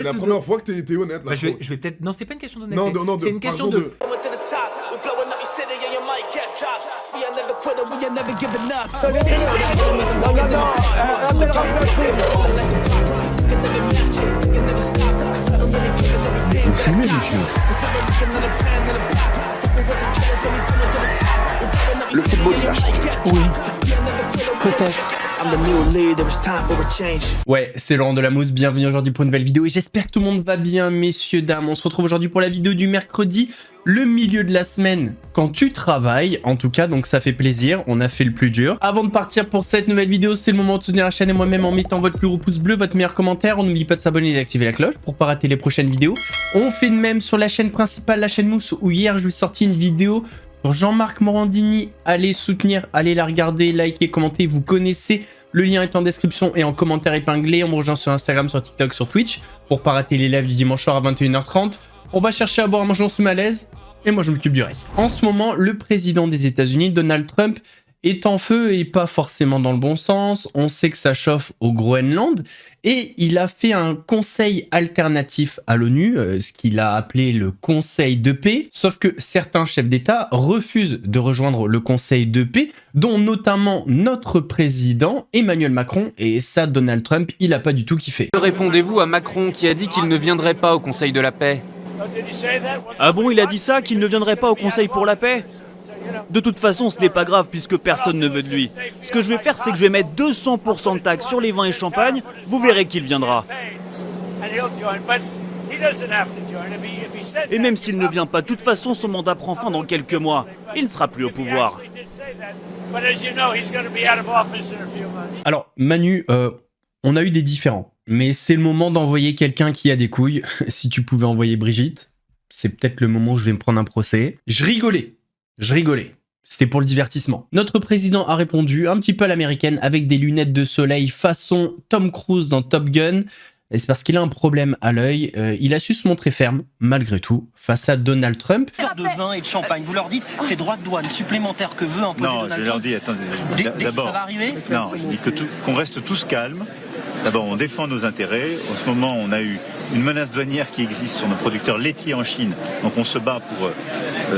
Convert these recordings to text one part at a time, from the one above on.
C'est la première fois que t'es honnête là. Bah, je vais peut-être. Non, c'est pas une question d'honnêteté. Non, c'est une question de. Vous fumez, monsieur. Le football, il a changé. Oui. Peut-être. Ouais, c'est Laurent Delamousse, bienvenue aujourd'hui pour une nouvelle vidéo et j'espère que tout le monde va bien, messieurs, dames. On se retrouve aujourd'hui pour la vidéo du mercredi, le milieu de la semaine, quand tu travailles, en tout cas, donc ça fait plaisir, on a fait le plus dur. Avant de partir pour cette nouvelle vidéo, c'est le moment de soutenir la chaîne et moi-même en mettant votre plus gros pouce bleu, votre meilleur commentaire. On n'oublie pas de s'abonner et d'activer la cloche pour pas rater les prochaines vidéos. On fait de même sur la chaîne principale, la chaîne Mousse, où hier je vous ai sorti une vidéo sur Jean-Marc Morandini. Allez soutenir, allez la regarder, liker, commenter, vous connaissez. Le lien est en description et en commentaire épinglé. On me rejoint sur Instagram, sur TikTok, sur Twitch pour pas rater les lives du dimanche soir à 21h30. On va chercher à boire un manger sous malaise et moi je m'occupe du reste. En ce moment, le président des États-Unis, Donald Trump, est en feu et pas forcément dans le bon sens. On sait que ça chauffe au Groenland et il a fait un conseil alternatif à l'ONU, ce qu'il a appelé le Conseil de paix. Sauf que certains chefs d'État refusent de rejoindre le Conseil de paix, dont notamment notre président Emmanuel Macron. Et ça, Donald Trump, il a pas du tout kiffé. Que répondez-vous à Macron qui a dit qu'il ne viendrait pas au Conseil de la paix? Ah bon, il a dit ça, qu'il ne viendrait pas au Conseil pour la paix? De toute façon, ce n'est pas grave puisque personne ne veut de lui. Ce que je vais faire, c'est que je vais mettre 200% de taxes sur les vins et champagne. Vous verrez qu'il viendra. Et même s'il ne vient pas, de toute façon, son mandat prend fin dans quelques mois. Il ne sera plus au pouvoir. Alors, Manu, on a eu des différends. Mais c'est le moment d'envoyer quelqu'un qui a des couilles. Si tu pouvais envoyer Brigitte, c'est peut-être le moment où je vais me prendre un procès. Je rigolais. C'était pour le divertissement. Notre président a répondu un petit peu à l'américaine avec des lunettes de soleil façon Tom Cruise dans Top Gun. Et c'est parce qu'il a un problème à l'œil. Il a su se montrer ferme, malgré tout, face à Donald Trump. De vin et de champagne, vous leur dites c'est droits de douane supplémentaires que veut imposer Donald Trump. Non, je leur dis, attendez, d'abord, ça va arriver. Non, je dis qu'on reste tous calmes. D'abord, on défend nos intérêts. En ce moment, on a eu une menace douanière qui existe sur nos producteurs laitiers en Chine. Donc on se bat pour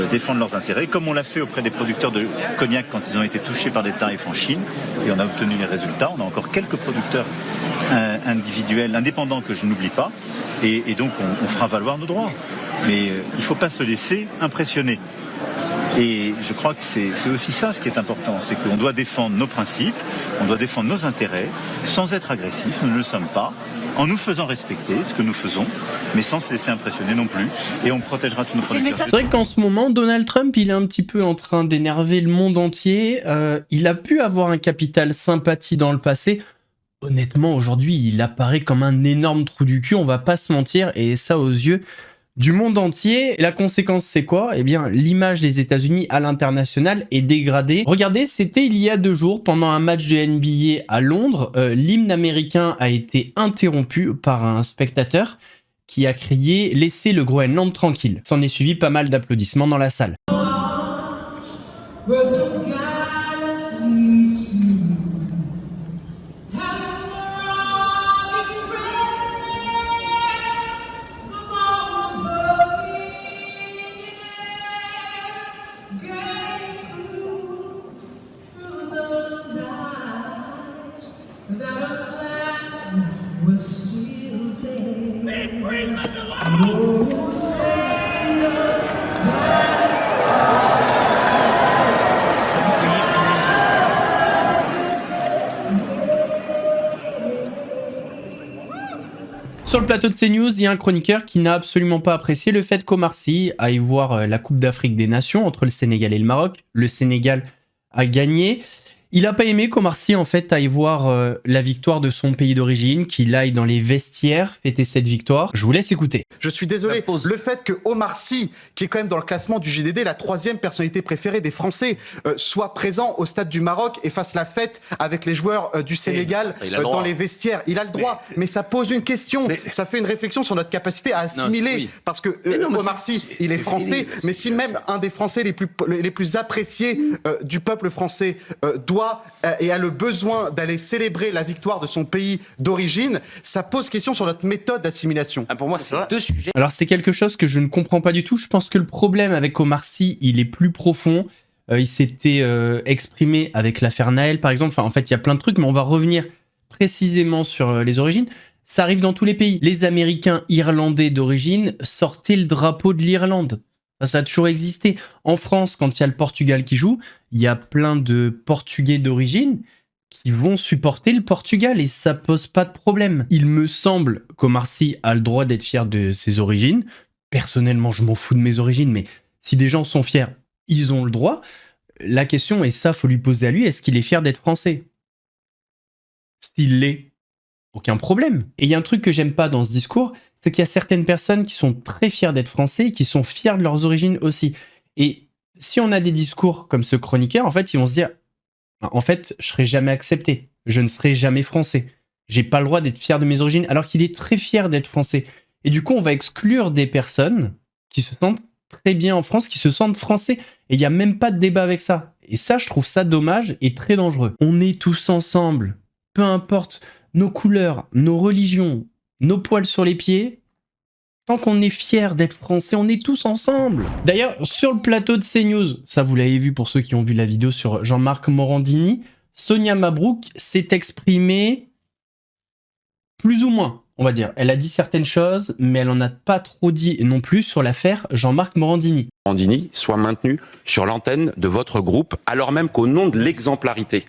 défendre leurs intérêts, comme on l'a fait auprès des producteurs de cognac quand ils ont été touchés par des tarifs en Chine. Et on a obtenu les résultats. On a encore quelques producteurs individuels, indépendants que je n'oublie pas. Et donc on fera valoir nos droits. Mais il ne faut pas se laisser impressionner. Et je crois que c'est aussi ça ce qui est important, c'est qu'on doit défendre nos principes, on doit défendre nos intérêts, sans être agressif, nous ne le sommes pas, en nous faisant respecter ce que nous faisons, mais sans se laisser impressionner non plus, et on protégera tous nos producteurs. C'est vrai qu'en ce moment, Donald Trump, il est un petit peu en train d'énerver le monde entier. Il a pu avoir un capital sympathie dans le passé. Honnêtement, aujourd'hui, il apparaît comme un énorme trou du cul, on va pas se mentir, et ça aux yeux du monde entier. Et la conséquence, c'est quoi? Eh bien, l'image des États-Unis à l'international est dégradée. Regardez, c'était il y a 2 jours, pendant un match de NBA à Londres, l'hymne américain a été interrompu par un spectateur qui a crié « Laissez le Groenland tranquille ». S'en est suivi pas mal d'applaudissements dans la salle. Sur le plateau de CNews, il y a un chroniqueur qui n'a absolument pas apprécié le fait qu'Omar Sy aille voir la Coupe d'Afrique des Nations entre le Sénégal et le Maroc. Le Sénégal a gagné. Il n'a pas aimé qu'Omar Sy, en fait, aille voir la victoire de son pays d'origine, qu'il aille dans les vestiaires fêter cette victoire. Je vous laisse écouter. Je suis désolé, le fait que Omar Sy, qui est quand même dans le classement du JDD, la 3e personnalité préférée des Français, soit présent au stade du Maroc et fasse la fête avec les joueurs du Sénégal dans les vestiaires. Il a le droit, mais ça pose une question, ça fait une réflexion sur notre capacité à assimiler, parce que Omar Sy, il est français, mais si même un des Français les plus appréciés du peuple français doit doit et a le besoin d'aller célébrer la victoire de son pays d'origine, ça pose question sur notre méthode d'assimilation. Pour moi, c'est deux sujets. Alors c'est quelque chose que je ne comprends pas du tout. Je pense que le problème avec Omar Sy, il est plus profond. Il s'était exprimé avec l'affaire Naël, par exemple. Enfin, en fait, il y a plein de trucs, mais on va revenir précisément sur les origines. Ça arrive dans tous les pays. Les Américains irlandais d'origine sortaient le drapeau de l'Irlande. Ça a toujours existé. En France, quand il y a le Portugal qui joue, il y a plein de Portugais d'origine qui vont supporter le Portugal et ça pose pas de problème. Il me semble qu'Omar Sy a le droit d'être fier de ses origines. Personnellement, je m'en fous de mes origines, mais si des gens sont fiers, ils ont le droit. La question, et ça, faut lui poser à lui, est-ce qu'il est fier d'être français? S'il l'est, aucun problème. Et il y a un truc que j'aime pas dans ce discours, c'est qu'il y a certaines personnes qui sont très fières d'être français et qui sont fiers de leurs origines aussi. Et si on a des discours comme ce chroniqueur, en fait, ils vont se dire en fait, je serai jamais accepté. Je ne serai jamais français. J'ai pas le droit d'être fier de mes origines, alors qu'il est très fier d'être français. Et du coup, on va exclure des personnes qui se sentent très bien en France, qui se sentent français. Et il n'y a même pas de débat avec ça. Et ça, je trouve ça dommage et très dangereux. On est tous ensemble. Peu importe nos couleurs, nos religions, nos poils sur les pieds. Tant qu'on est fier d'être français, on est tous ensemble. D'ailleurs, sur le plateau de CNews, ça vous l'avez vu pour ceux qui ont vu la vidéo sur Jean-Marc Morandini, Sonia Mabrouk s'est exprimée plus ou moins, on va dire. Elle a dit certaines choses, mais elle en a pas trop dit non plus sur l'affaire Jean-Marc Morandini. Morandini soit maintenu sur l'antenne de votre groupe, alors même qu'au nom de l'exemplarité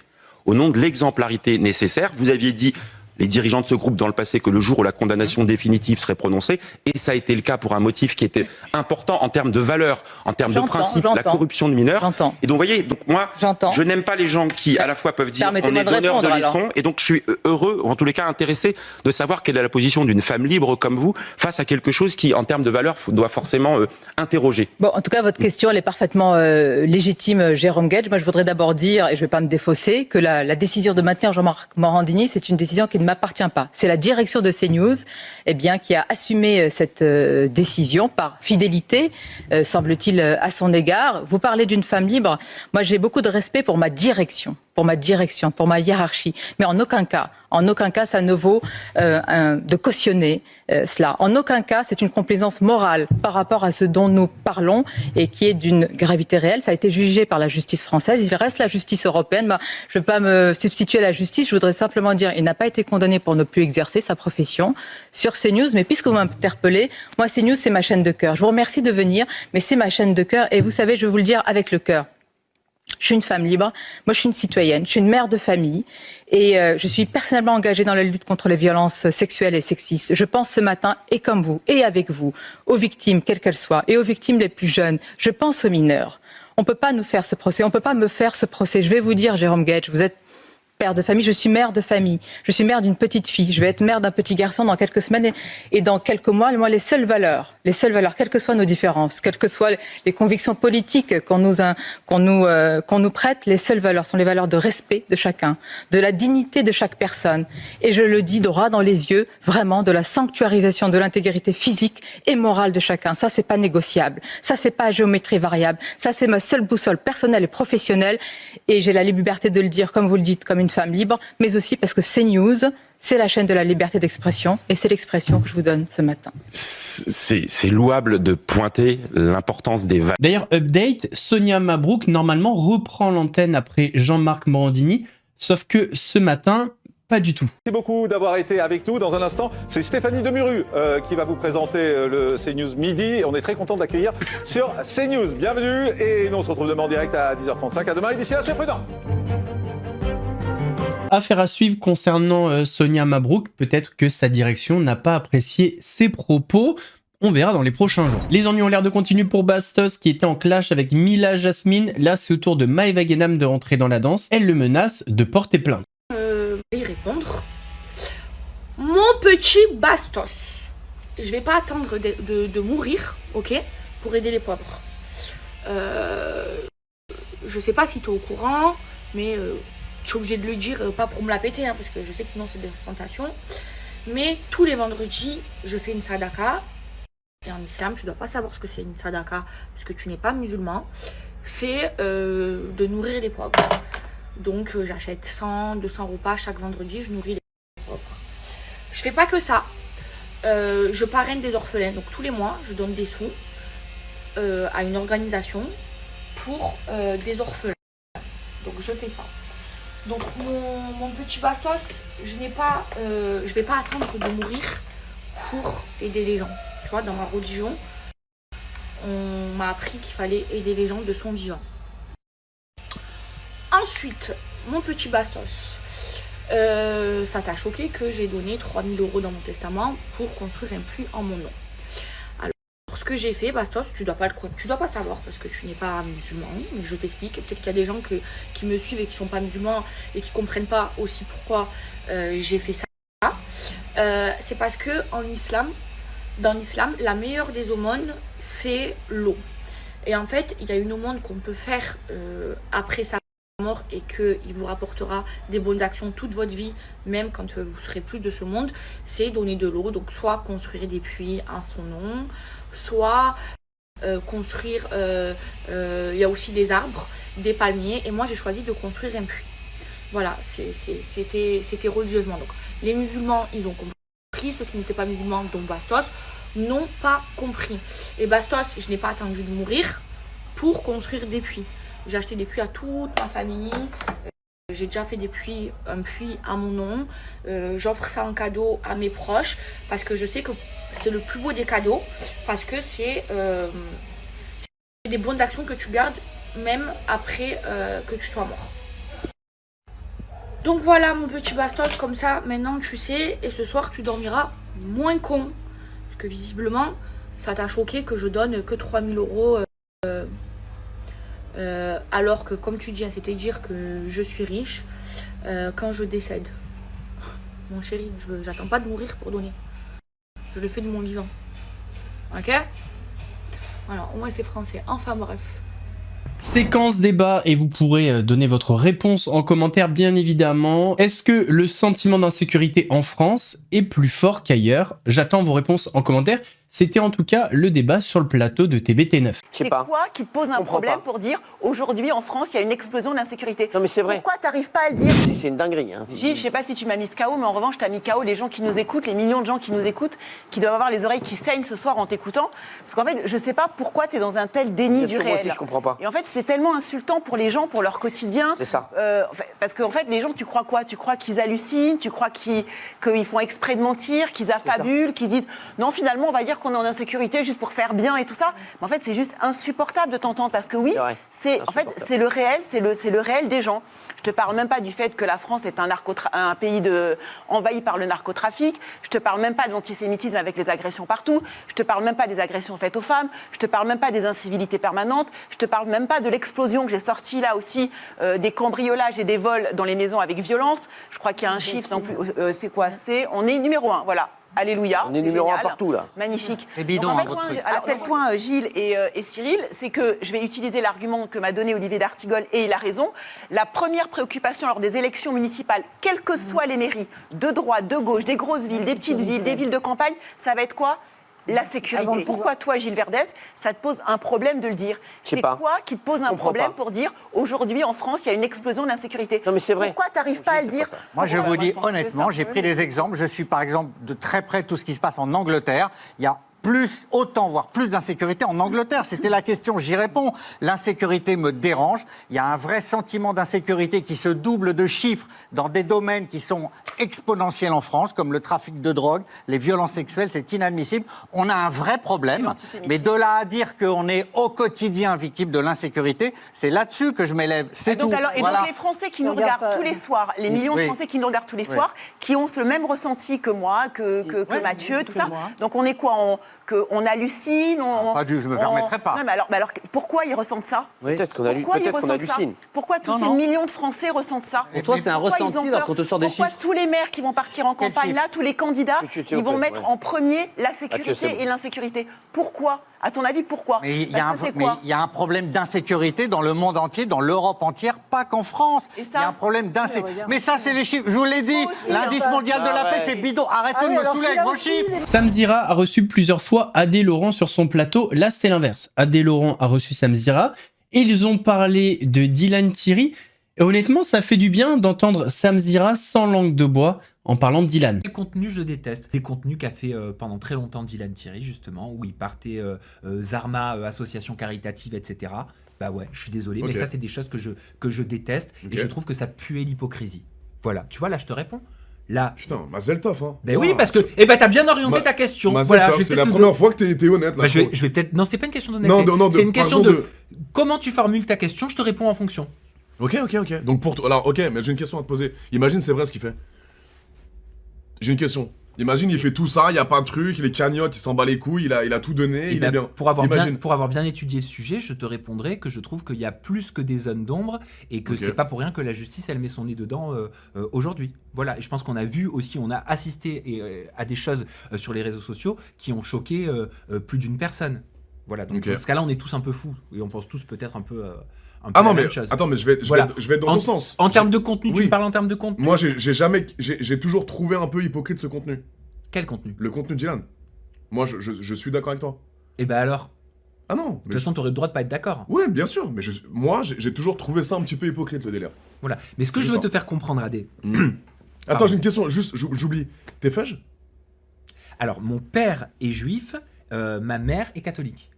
nécessaire, vous aviez dit les dirigeants de ce groupe dans le passé que le jour où la condamnation définitive serait prononcée, et ça a été le cas pour un motif qui était important en termes de valeur, en termes de principe, la corruption de mineurs. Et donc, vous voyez, donc moi, je n'aime pas les gens qui, à la fois, peuvent dire on est donneur de leçons, et donc je suis heureux, ou en tous les cas intéressé, de savoir quelle est la position d'une femme libre comme vous face à quelque chose qui, en termes de valeur, doit forcément interroger. Bon, en tout cas, votre question, elle est parfaitement légitime, Jérôme Guedj. Moi, je voudrais d'abord dire, et je ne vais pas me défausser, que la décision de maintenir Jean-Marc Morandini, c'est une décision qui ne m'appartient pas. C'est la direction de CNews qui a assumé cette décision par fidélité, semble-t-il, à son égard. Vous parlez d'une femme libre. Moi, j'ai beaucoup de respect pour ma direction, pour ma hiérarchie. Mais en aucun cas, ça ne vaut de cautionner cela. En aucun cas, c'est une complaisance morale par rapport à ce dont nous parlons et qui est d'une gravité réelle. Ça a été jugé par la justice française. Il reste la justice européenne. Je ne vais pas me substituer à la justice. Je voudrais simplement dire qu'il n'a pas été condamné pour ne plus exercer sa profession sur CNews. Mais puisque vous m'interpellez, moi, CNews, c'est ma chaîne de cœur. Je vous remercie de venir, mais c'est ma chaîne de cœur. Et vous savez, je vais vous le dire avec le cœur. Je suis une femme libre, moi je suis une citoyenne, je suis une mère de famille et je suis personnellement engagée dans la lutte contre les violences sexuelles et sexistes. Je pense ce matin, et comme vous, et avec vous, aux victimes, quelles qu'elles soient, et aux victimes les plus jeunes. Je pense aux mineurs. On ne peut pas nous faire ce procès, on ne peut pas me faire ce procès. Je vais vous dire, Jérôme Guedj, vous êtes père de famille, je suis mère de famille. Je suis mère d'une petite fille. Je vais être mère d'un petit garçon dans quelques semaines et dans quelques mois. Moi, les seules valeurs, quelles que soient nos différences, quelles que soient les convictions politiques qu'on nous prête, les seules valeurs sont les valeurs de respect de chacun, de la dignité de chaque personne. Et je le dis droit dans les yeux, vraiment, de la sanctuarisation de l'intégrité physique et morale de chacun. Ça, c'est pas négociable. Ça, c'est pas à géométrie variable. Ça, c'est ma seule boussole personnelle et professionnelle. Et j'ai la liberté de le dire, comme vous le dites, comme une femme libre, mais aussi parce que CNews, c'est la chaîne de la liberté d'expression, et c'est l'expression que je vous donne ce matin. C'est louable de pointer l'importance des valeurs. D'ailleurs, update, Sonia Mabrouk, normalement, reprend l'antenne après Jean-Marc Morandini, sauf que ce matin, pas du tout. Merci beaucoup d'avoir été avec nous. Dans un instant, c'est Stéphanie Demuru qui va vous présenter le CNews Midi. On est très content de l'accueillir sur CNews. Bienvenue, et nous on se retrouve demain en direct à 10h35. À demain, et d'ici là, soyez prudents. Affaire à suivre concernant Sonia Mabrouk. Peut-être que sa direction n'a pas apprécié ses propos. On verra dans les prochains jours. Les ennuis ont l'air de continuer pour Bastos qui était en clash avec Mila Jasmine. Là, c'est au tour de Maëva Guénam de rentrer dans la danse. Elle le menace de porter plainte. Je vais y répondre. Mon petit Bastos, je vais pas attendre de mourir, ok, pour aider les pauvres. Je sais pas si tu es au courant, mais je suis obligée de le dire, pas pour me la péter, parce que je sais que sinon c'est des tentations. Mais tous les vendredis, je fais une sadaka. Et en islam, tu dois pas savoir ce que c'est une sadaka, parce que tu n'es pas musulman. C'est de nourrir les pauvres. Donc j'achète 100, 200 repas chaque vendredi, je nourris les pauvres. Je fais pas que ça. Je parraine des orphelins. Donc tous les mois, je donne des sous à une organisation pour des orphelins. Donc je fais ça. Donc mon petit bastos, je vais pas attendre de mourir pour aider les gens. Tu vois, dans ma religion, on m'a appris qu'il fallait aider les gens de son vivant. Ensuite, mon petit bastos, ça t'a choqué que j'ai donné 3000 € dans mon testament pour construire un puits en mon nom. Alors, ce que j'ai fait, bastos, tu dois pas savoir parce que tu n'es pas musulman, mais je t'explique. Peut-être qu'il y a des gens qui me suivent et qui sont pas musulmans et qui comprennent pas aussi pourquoi j'ai fait ça. C'est parce que dans l'islam, la meilleure des aumônes, c'est l'eau. Et en fait, il y a une aumône qu'on peut faire après sa mort et qu'il vous rapportera des bonnes actions toute votre vie, même quand vous serez plus de ce monde, c'est donner de l'eau. Donc soit construire des puits en son nom, soit construire, il y a aussi des arbres, des palmiers, et moi j'ai choisi de construire un puits. Voilà, c'était religieusement. Donc les musulmans, ils ont compris, ceux qui n'étaient pas musulmans, dont Bastos, n'ont pas compris. Et Bastos, je n'ai pas attendu de mourir pour construire des puits. J'ai acheté des puits à toute ma famille. J'ai déjà fait un puits à mon nom. J'offre ça en cadeau à mes proches parce que je sais que c'est le plus beau des cadeaux. Parce que c'est des bonnes actions que tu gardes même après que tu sois mort. Donc voilà mon petit bastos, comme ça maintenant tu sais. Et ce soir tu dormiras moins con. Parce que visiblement ça t'a choqué que je donne que 3000 €. Alors que comme tu dis, c'était dire que je suis riche quand je décède. Mon chéri, j'attends pas de mourir pour donner. Je le fais de mon vivant. Ok? Voilà, au moins c'est français. Enfin bref. Séquence débat et vous pourrez donner votre réponse en commentaire bien évidemment. Est-ce que le sentiment d'insécurité en France est plus fort qu'ailleurs? J'attends vos réponses en commentaire. C'était en tout cas le débat sur le plateau de TBT9. C'est quoi qui te pose un problème pour dire aujourd'hui en France il y a une explosion de l'insécurité? Non mais c'est vrai. Pourquoi t'arrives pas à le dire? C'est une dinguerie. Hein, Gilles, je sais pas si tu m'as mis KO, mais en revanche t'as mis KO les gens qui nous écoutent, les millions de gens qui nous écoutent, qui doivent avoir les oreilles qui saignent ce soir en t'écoutant. Parce qu'en fait je sais pas pourquoi t'es dans un tel déni du réel. Moi aussi je comprends pas. Et en fait c'est tellement insultant pour les gens, pour leur quotidien. C'est ça. Parce qu'en fait les gens, tu crois quoi? Tu crois qu'ils hallucinent? Tu crois qu'ils font exprès de mentir, qu'ils affabulent, qu'ils disent non finalement on va dire qu'on est en insécurité juste pour faire bien et tout ça. Mais en fait, c'est juste insupportable de t'entendre parce que oui, c'est le réel, c'est le réel des gens. Je te parle même pas du fait que la France est un pays envahi par le narcotrafic. Je te parle même pas de l'antisémitisme avec les agressions partout. Je te parle même pas des agressions faites aux femmes. Je te parle même pas des incivilités permanentes. Je te parle même pas de l'explosion que j'ai sortie là aussi des cambriolages et des vols dans les maisons avec violence. Je crois qu'il y a un chiffre non plus. C'est quoi? On est numéro 1, voilà. Alléluia. On est numéro 1 partout là. Magnifique. C'est bidon, donc, à tel point, Gilles et Cyril, c'est que je vais utiliser l'argument que m'a donné Olivier d'Artigol et il a raison. La première préoccupation lors des élections municipales, quelles que soient les mairies, de droite, de gauche, des grosses villes, des petites villes, des villes de campagne, ça va être quoi? La sécurité. Pourquoi toi, Gilles Verdez, ça te pose un problème de le dire? C'est quoi qui te pose un problème pour dire aujourd'hui en France, il y a une explosion de l'insécurité? Non mais c'est vrai. Pourquoi tu n'arrives pas à le dire? Moi, je vous dis honnêtement, j'ai pris des exemples. Je suis par exemple de très près de tout ce qui se passe en Angleterre. Il y a autant, voire plus d'insécurité en Angleterre. C'était la question, j'y réponds. L'insécurité me dérange. Il y a un vrai sentiment d'insécurité qui se double de chiffres dans des domaines qui sont exponentiels en France, comme le trafic de drogue, les violences sexuelles, c'est inadmissible. On a un vrai problème, mais de là à dire qu'on est au quotidien victime de l'insécurité, c'est là-dessus que je m'élève. C'est tout. Et donc les Français qui nous regardent tous les soirs, les millions de Français qui nous regardent tous les soirs, qui ont le même ressenti que moi, que Mathieu, tout ça. Donc on est quoi? On hallucine, je me permettrai pas. Non, mais alors, pourquoi ils ressentent ça? Peut-être qu'on hallucine. Pourquoi tous ces millions de Français ressentent ça? Pour toi, c'est un ressenti quand on te sort des chiffres. Pourquoi tous les maires qui vont partir en campagne, là, tous les candidats, ils vont mettre en premier la sécurité et l'insécurité? Pourquoi? À ton avis, pourquoi? Il y a un problème d'insécurité dans le monde entier, dans l'Europe entière, pas qu'en France. Il y a un problème d'insécurité. Mais ça, c'est les chiffres. Je vous l'ai dit, l'indice mondial de la paix, c'est bidon. Arrêtez de me saouler avec vos chiffres. Samzira a reçu plusieurs fois Adé Laurent sur son plateau. Là, c'est l'inverse. Adé Laurent a reçu Samzira. Ils ont parlé de Dylan Thierry. Et honnêtement, ça fait du bien d'entendre Sam Zira sans langue de bois en parlant de Dylan. Les contenus, je déteste. Les contenus qu'a fait pendant très longtemps Dylan Thierry, justement, où il partait Zarma, association caritative, etc. Bah ouais, je suis désolé, mais ça, c'est des choses que je déteste et je trouve que ça puait l'hypocrisie. Voilà, tu vois, là, je te réponds. Là. Putain, Mazel Tov, hein. Ben oui, parce que t'as bien orienté ta question. Voilà, c'est la première fois que t'es honnête, là. Bah, je vais peut-être. Non, c'est pas une question d'honnêteté. Non, c'est une question de comment tu formules ta question, je te réponds en fonction. Ok. Donc pour toi, alors mais j'ai une question à te poser. Imagine c'est vrai ce qu'il fait. J'ai une question. Imagine il fait tout ça, il y a pas de truc, il est cagnotte, il s'en bat les couilles, il a tout donné, il est bien. Pour avoir bien étudié le sujet, je te répondrai que je trouve qu'il y a plus que des zones d'ombre et que c'est pas pour rien que la justice elle met son nez dedans aujourd'hui. Voilà, et je pense qu'on a vu aussi, on a assisté à des choses sur les réseaux sociaux qui ont choqué plus d'une personne. Voilà, donc dans ce cas-là, on est tous un peu fous et on pense tous peut-être un peu. Non mais attends, mais je vais être dans ton sens. En termes de contenu, tu me parles en termes de contenu. Moi j'ai toujours trouvé un peu hypocrite ce contenu. Quel contenu? Le contenu de Dylan. Moi je suis d'accord avec toi. Et bah alors? Ah non. De toute façon, t'aurais le droit de pas être d'accord. Ouais, bien sûr, mais moi j'ai toujours trouvé ça un petit peu hypocrite le délire. Voilà, mais ce que je veux te faire comprendre, Adé. Attends, j'ai une question, juste j'oublie. T'es fèche? Alors mon père est juif, ma mère est catholique.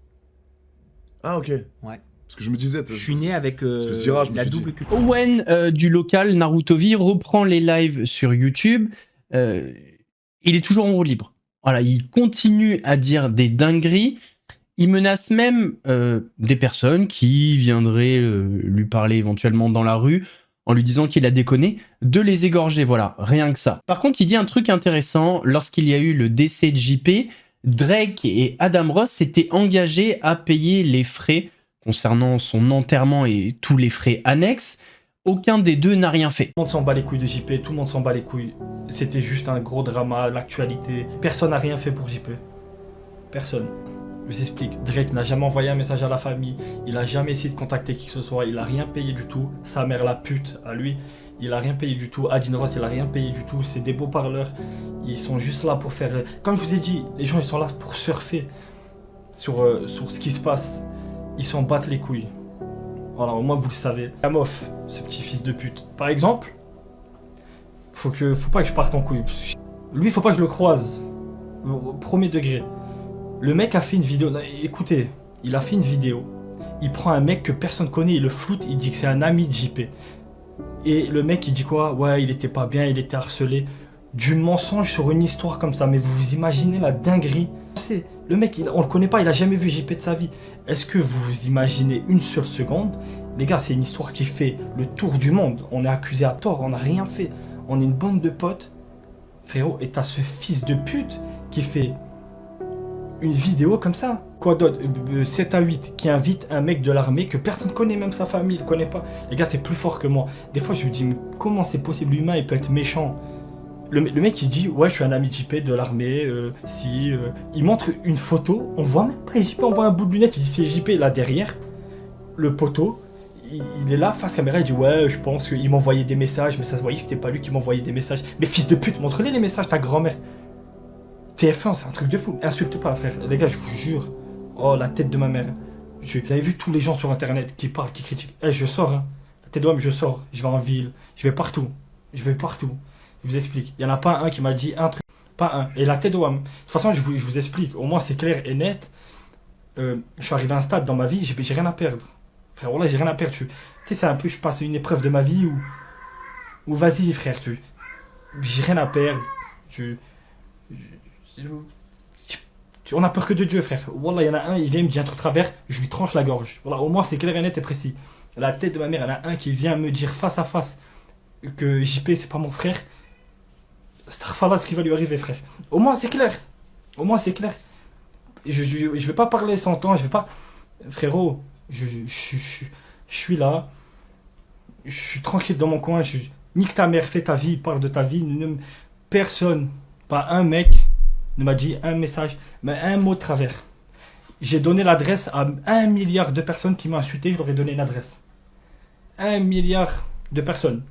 Ah ok. Ouais. Parce que je me disais... Je suis né avec la double culture. Owen du local Narutovi reprend les lives sur YouTube. Il est toujours en roue libre. Voilà, il continue à dire des dingueries. Il menace même des personnes qui viendraient lui parler éventuellement dans la rue en lui disant qu'il a déconné, de les égorger. Voilà, rien que ça. Par contre, il dit un truc intéressant. Lorsqu'il y a eu le décès de JP, Drake et Adam Ross s'étaient engagés à payer les frais concernant son enterrement et tous les frais annexes. Aucun des deux n'a rien fait. Tout le monde s'en bat les couilles de JP, tout le monde s'en bat les couilles. C'était juste un gros drama, l'actualité. Personne n'a rien fait pour JP. Personne. Je vous explique, Drake n'a jamais envoyé un message à la famille, il n'a jamais essayé de contacter qui que ce soit, il n'a rien payé du tout. Sa mère la pute à lui, il n'a rien payé du tout. Adin Ross, il n'a rien payé du tout. C'est des beaux parleurs, ils sont juste là pour faire... Comme je vous ai dit, les gens ils sont là pour surfer sur ce qui se passe. Ils s'en battent les couilles. Voilà, au moins vous le savez. Kamoff, ce petit fils de pute. Par exemple, faut pas que je parte en couille. Lui, faut pas que je le croise. Au premier degré. Le mec a fait une vidéo. Écoutez, il a fait une vidéo. Il prend un mec que personne connaît, il le floute, il dit que c'est un ami de JP. Et le mec, il dit quoi? Ouais, il était pas bien, il était harcelé. Du mensonge sur une histoire comme ça. Mais vous vous imaginez la dinguerie? Le mec, on le connaît pas, il a jamais vu JP de sa vie. Est-ce que vous vous imaginez une seule seconde? Les gars, c'est une histoire qui fait le tour du monde. On est accusé à tort, on n'a rien fait. On est une bande de potes. Frérot, et t'as ce fils de pute qui fait une vidéo comme ça. Quoi d'autre? 7 à 8 qui invite un mec de l'armée que personne connaît, même sa famille, il connaît pas. Les gars, c'est plus fort que moi. Des fois, je me dis, mais comment c'est possible? L'humain, il peut être méchant. Le mec il dit ouais je suis un ami de JP de l'armée, il montre une photo, on voit même pas JP, on voit un bout de lunette, il dit c'est JP là derrière, le poteau, il est là face caméra, il dit ouais je pense qu'il m'envoyait des messages, mais ça se voyait que c'était pas lui qui m'envoyait des messages. Mais fils de pute, montre-les les messages, ta grand-mère. TF1 c'est un truc de fou, insulte pas frère, les gars je vous jure, oh la tête de ma mère. Vous avez vu tous les gens sur internet qui parlent, qui critiquent, je sors hein, la tête de homme je sors, je vais en ville, je vais partout. Je vous explique. Il n'y en a pas un qui m'a dit un truc. Pas un. Et la tête de WAM. De toute façon, je vous explique. Au moins, c'est clair et net. Je suis arrivé à un stade dans ma vie, j'ai rien à perdre. Frère, voilà, j'ai rien à perdre. Tu sais, c'est un peu, je passe une épreuve de ma vie où vas-y, frère, j'ai rien à perdre. On a peur que de Dieu, frère. Voilà, il y en a un, il vient me dire un truc travers, je lui tranche la gorge. Voilà, au moins, c'est clair et net et précis. La tête de ma mère, il y en a un qui vient me dire face à face que JP, c'est pas mon frère. Starfala, ce qui va lui arriver, frère. Au moins, c'est clair. Au moins, c'est clair. Je vais pas parler sans temps, je vais pas... Frérot, je suis là. Je suis tranquille dans mon coin. Nique ta mère, fais ta vie, parle de ta vie. Personne, pas un mec, ne m'a dit un message, mais un mot de travers. J'ai donné l'adresse à 1 milliard de personnes qui m'ont insulté, je leur ai donné une adresse. 1 milliard de personnes.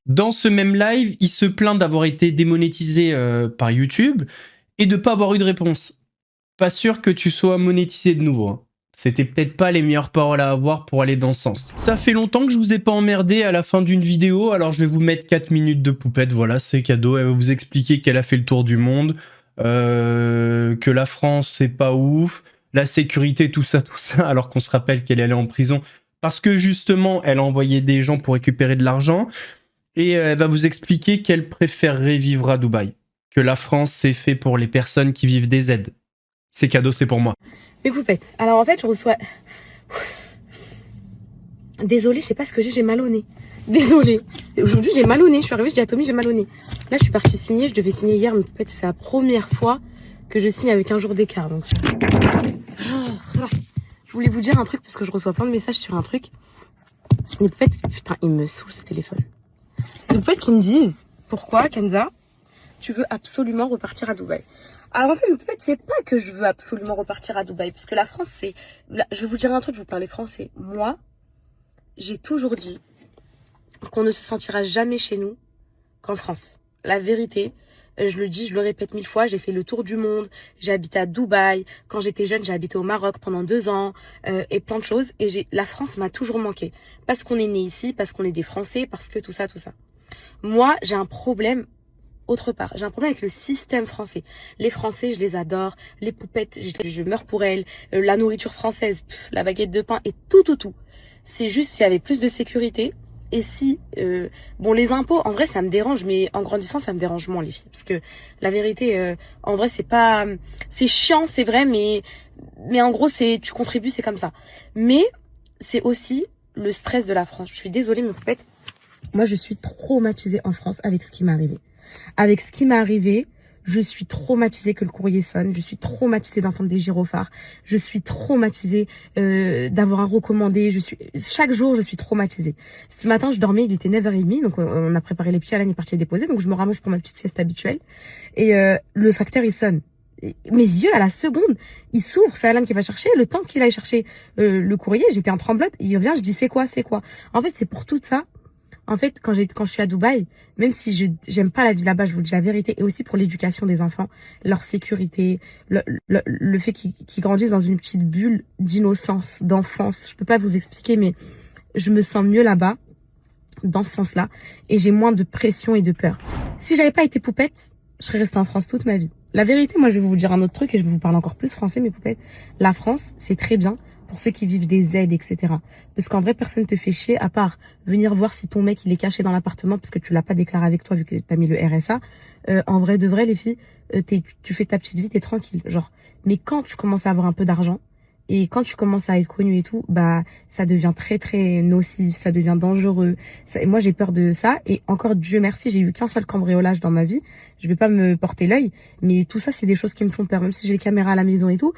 Dans ce même live, il se plaint d'avoir été démonétisé par YouTube et de ne pas avoir eu de réponse. Pas sûr que tu sois monétisé de nouveau. Hein. c'était peut-être pas les meilleures paroles à avoir pour aller dans ce sens. Ça fait longtemps que je vous ai pas emmerdé à la fin d'une vidéo, alors je vais vous mettre 4 minutes de poupette, voilà, c'est cadeau. Elle va vous expliquer qu'elle a fait le tour du monde, que la France c'est pas ouf, la sécurité, tout ça, alors qu'on se rappelle qu'elle est allée en prison parce que justement elle a envoyé des gens pour récupérer de l'argent, et elle va vous expliquer qu'elle préférerait vivre à Dubaï, que la France c'est fait pour les personnes qui vivent des aides. C'est cadeau, c'est pour moi. Mes poupettes. Alors en fait, je reçois... Désolée, je sais pas ce que j'ai mal au nez. Désolée. Aujourd'hui, j'ai mal au nez. Je suis arrivée, je dis à Tommy, j'ai mal au nez. Là, je suis partie signer. Je devais signer hier, mes poupettes. C'est la première fois que je signe avec un jour d'écart. Donc... Je voulais vous dire un truc parce que je reçois plein de messages sur un truc. Mes poupettes, putain, il me saoule ce téléphone. Mes poupettes qui me disent, pourquoi, Kenza, tu veux absolument repartir à Dubaï? Alors en fait, c'est pas que je veux absolument repartir à Dubaï, parce que la France, c'est... Je vais vous dire un truc, je vous parlais français. Moi, j'ai toujours dit qu'on ne se sentira jamais chez nous qu'en France. La vérité, je le dis, je le répète 1000 fois, j'ai fait le tour du monde, j'ai habité à Dubaï, quand j'étais jeune, j'ai habité au Maroc pendant 2 ans, et plein de choses. Et la France m'a toujours manqué. Parce qu'on est né ici, parce qu'on est des Français, parce que tout ça. Moi, j'ai un problème... autre part, j'ai un problème avec le système français. Les Français, je les adore. Les poupettes, je meurs pour elles. La nourriture française, la baguette de pain et tout. C'est juste s'il y avait plus de sécurité. Et si, bon, les impôts, en vrai, ça me dérange, mais en grandissant, ça me dérange moins, les filles. Parce que la vérité, en vrai, c'est pas... C'est chiant, c'est vrai, mais en gros, tu contribues, c'est comme ça. Mais c'est aussi le stress de la France. Je suis désolée, mes poupettes. Moi, je suis traumatisée en France avec ce qui m'est arrivé. Avec ce qui m'est arrivé, je suis traumatisée que le courrier sonne, je suis traumatisée d'entendre des gyrophares, je suis traumatisée d'avoir un recommandé, chaque jour je suis traumatisée. Ce matin je dormais, il était 9h30, donc on a préparé les petits, Alan est parti les déposer, donc je me rallonge pour ma petite sieste habituelle, et le facteur il sonne. Mes yeux à la seconde, il s'ouvre, c'est Alan qui va chercher, le temps qu'il aille chercher le courrier, j'étais en tremblote, il revient, je dis c'est quoi. En fait c'est pour tout ça. En fait, quand je suis à Dubaï, même si j'aime pas la vie là-bas, je vous dis la vérité, et aussi pour l'éducation des enfants, leur sécurité, le fait qu'ils grandissent dans une petite bulle d'innocence, d'enfance, je peux pas vous expliquer, mais je me sens mieux là-bas, dans ce sens-là, et j'ai moins de pression et de peur. Si j'avais pas été poupette, je serais restée en France toute ma vie. La vérité, moi je vais vous dire un autre truc, et je vais vous parler encore plus français, mes poupettes. La France, c'est très bien pour ceux qui vivent des aides, etc. Parce qu'en vrai, personne te fait chier, à part venir voir si ton mec, il est caché dans l'appartement parce que tu l'as pas déclaré avec toi vu que t'as mis le RSA. En vrai de vrai, les filles, tu fais ta petite vie, t'es tranquille. Genre, mais quand tu commences à avoir un peu d'argent, et quand tu commences à être connu et tout, bah, ça devient très très nocif, ça devient dangereux. Et moi, j'ai peur de ça. Et encore, Dieu merci, j'ai eu qu'un seul cambriolage dans ma vie. Je vais pas me porter l'œil, mais tout ça, c'est des choses qui me font peur. Même si j'ai les caméras à la maison et tout,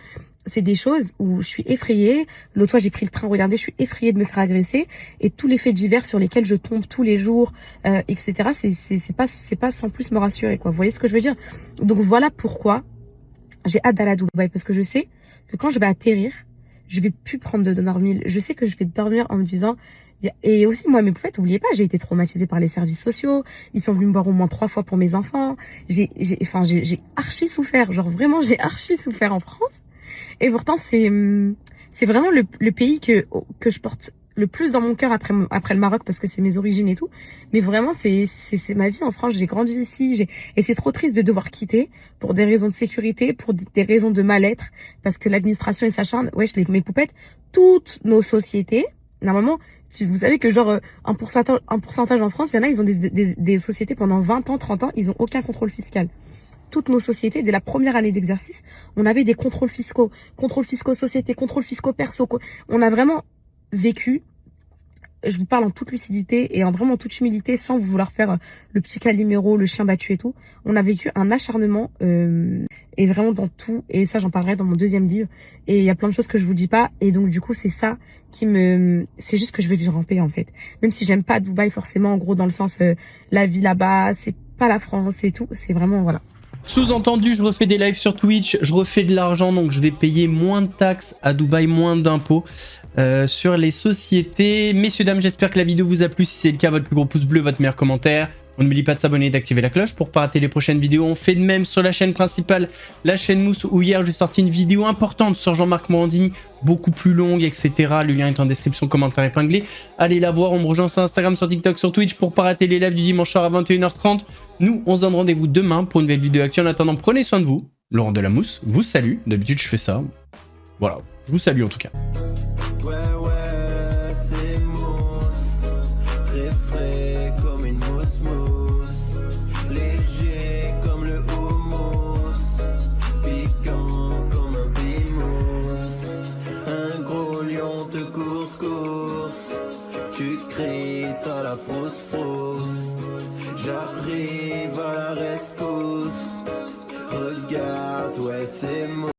c'est des choses où je suis effrayée. L'autre fois, j'ai pris le train, regardez, je suis effrayée de me faire agresser. Et tous les faits divers sur lesquels je tombe tous les jours, etc., c'est pas sans plus me rassurer, quoi. Vous voyez ce que je veux dire? Donc voilà pourquoi j'ai hâte d'aller à Dubaï, parce que je sais que quand je vais atterrir, je vais plus prendre de dormir. Je sais que je vais dormir en me disant... Et aussi, moi, mes poupettes, oubliez pas, j'ai été traumatisée par les services sociaux. Ils sont venus me voir au moins 3 fois pour mes enfants. J'ai archi souffert. Genre, vraiment, j'ai archi souffert en France. Et pourtant, c'est vraiment le pays que je porte le plus dans mon cœur après le Maroc, parce que c'est mes origines et tout. Mais vraiment, c'est ma vie en France. J'ai grandi ici. Et c'est trop triste de devoir quitter pour des raisons de sécurité, pour des raisons de mal-être, parce que l'administration s'acharne. Wesh, mes poupettes, toutes nos sociétés, normalement, vous savez que genre un pourcentage en France, il y en a, ils ont des sociétés pendant 20 ans, 30 ans, ils ont aucun contrôle fiscal. Toutes nos sociétés, dès la première année d'exercice, on avait des contrôles fiscaux sociétés, contrôles fiscaux perso. On a vraiment vécu, je vous parle en toute lucidité et en vraiment toute humilité, sans vouloir faire le petit Calimero, le chien battu et tout. On a vécu un acharnement et vraiment dans tout. Et ça, j'en parlerai dans mon 2e livre. Et il y a plein de choses que je vous dis pas. Et donc du coup, c'est ça c'est juste que je vais vivre en paix en fait. Même si j'aime pas Dubaï forcément, en gros dans le sens la vie là-bas, c'est pas la France et tout. C'est vraiment voilà. Sous-entendu, je refais des lives sur Twitch, je refais de l'argent, donc je vais payer moins de taxes à Dubaï, moins d'impôts sur les sociétés. Messieurs, dames, j'espère que la vidéo vous a plu. Si c'est le cas, votre plus gros pouce bleu, votre meilleur commentaire. On n'oublie pas de s'abonner et d'activer la cloche pour pas rater les prochaines vidéos. On fait de même sur la chaîne principale, la chaîne Mousse, où hier j'ai sorti une vidéo importante sur Jean-Marc Morandini, beaucoup plus longue, etc. Le lien est en description, commentaire épinglé. Allez la voir, on me rejoint sur Instagram, sur TikTok, sur Twitch pour pas rater les lives du dimanche soir à 21h30. Nous, on se donne rendez-vous demain pour une nouvelle vidéo actuelle. En attendant, prenez soin de vous. Laurent de la Mousse vous salue. D'habitude, je fais ça. Voilà, je vous salue en tout cas. J'arrive à la rescousse. Regarde, ouais, c'est moi.